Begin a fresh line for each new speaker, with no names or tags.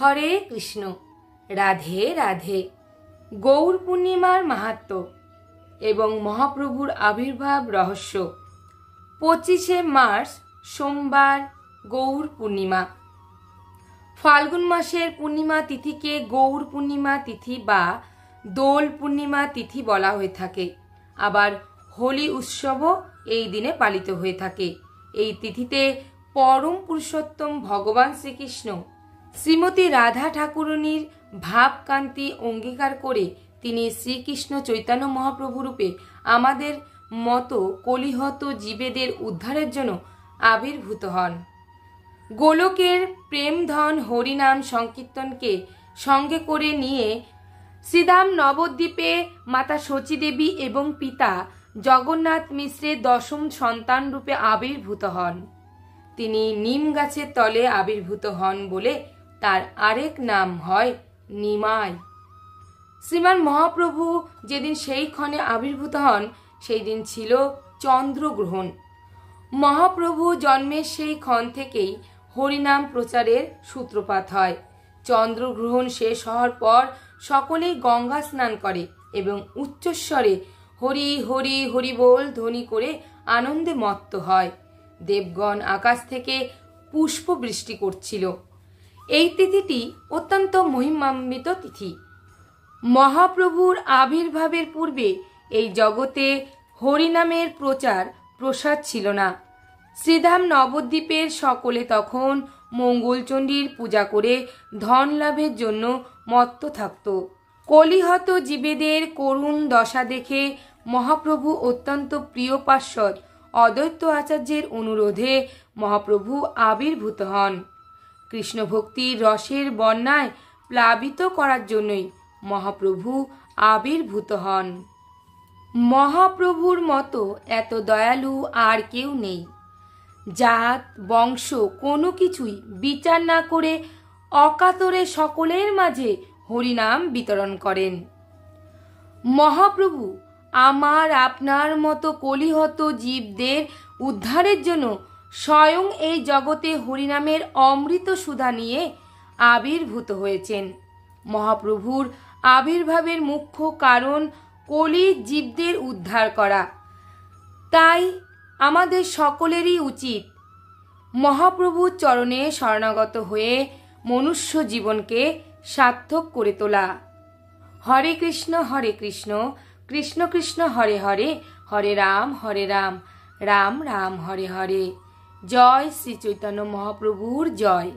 হরে কৃষ্ণ। রাধে রাধে। গৌর পূর্ণিমার মাহাত্ম্য এবং মহাপ্রভুর আবির্ভাব রহস্য। 25শে মার্চ সোমবার, গৌর পূর্ণিমা। ফাল্গুন মাসের পূর্ণিমা তিথিকে গৌর পূর্ণিমা তিথি বা দোল পূর্ণিমা তিথি বলা হয়ে থাকে। আবার হোলি উৎসবও এই দিনে পালিত হয়ে থাকে। এই তিথিতে পরম পুরুষোত্তম ভগবান শ্রীকৃষ্ণ শ্রীমতী রাধা ঠাকুরণীর ভাবকান্তি অঙ্গীকার করে তিনি শ্রীকৃষ্ণ চৈতন্য মহাপ্রভু রূপে আমাদের মতো কলিহত জীবেদের উদ্ধারের জন্য আবির্ভূত হন। গোলকের প্রেমধন হরিনাম সংকীর্তনকে সঙ্গে করে নিয়ে শ্রীধাম নবদ্বীপে মাতা শচীদেবী এবং পিতা জগন্নাথ মিশ্রের দশম সন্তান রূপে আবির্ভূত হন। তিনি নিম গাছের তলে আবির্ভূত হন বলে তার আরেক নাম হয় নিমাই। শ্রীমান মহাপ্রভু যেদিন সেই ক্ষণে আবির্ভূত হন সেই দিন ছিল চন্দ্রগ্রহণ। মহাপ্রভু জন্মের সেই ক্ষণ থেকেই হরিনাম প্রচারের সূত্রপাত হয়। চন্দ্রগ্রহণ শেষ হওয়ার পর সকলেই গঙ্গা স্নান করে এবং উচ্চস্বরে হরি হরি হরি বল ধ্বনি করে আনন্দে মত্ত হয়। দেবগণ আকাশ থেকে পুষ্প বৃষ্টি করছিল। এই তিথিটি অত্যন্ত মহিমান্বিত তিথি। মহাপ্রভুর আবির্ভাবের পূর্বে এই জগতে হরিনামের প্রচার প্রসার ছিল না। শ্রীধাম নবদ্বীপের সকলে তখন মঙ্গলচণ্ডীর পূজা করে ধন লাভের জন্য মত্ত থাকত। কলিহত জীবেদের করুণ দশা দেখে মহাপ্রভু অত্যন্ত প্রিয় পার্শ্বদ অদ্বৈত আচার্যের অনুরোধে মহাপ্রভু আবির্ভূত হন। কৃষ্ণ ভক্তির রসের বন্যায় প্লাবিত করার জন্যই মহাপ্রভু আবির্ভূত হন। মহাপ্রভুর মতো এত দয়ালু আর কেউ নেই। জাত বংশ কোনো কিছুই বিচার না করে অকাতরে সকলের মাঝে হরিনাম বিতরণ করেন। মহাপ্রভু আমার আপনার মতো কলিহত জীবদের উদ্ধারের জন্য স্বয়ং এই জগতে হরিনামের অমৃত সুধা নিয়ে আবির্ভূত হয়েছেন। মহাপ্রভুর আবির্ভাবের মুখ্য কারণ কলির জীবদের উদ্ধার করা। তাই আমাদের সকলেরই উচিত মহাপ্রভুর চরণে শরণাগত হয়ে মনুষ্য জীবনকে সার্থক করে তোলা। হরে কৃষ্ণ কৃষ্ণ কৃষ্ণ হরে হরে, হরে রাম রাম রাম হরে হরে। জয় শ্রী চৈতন্য মহাপ্রভুর জয়।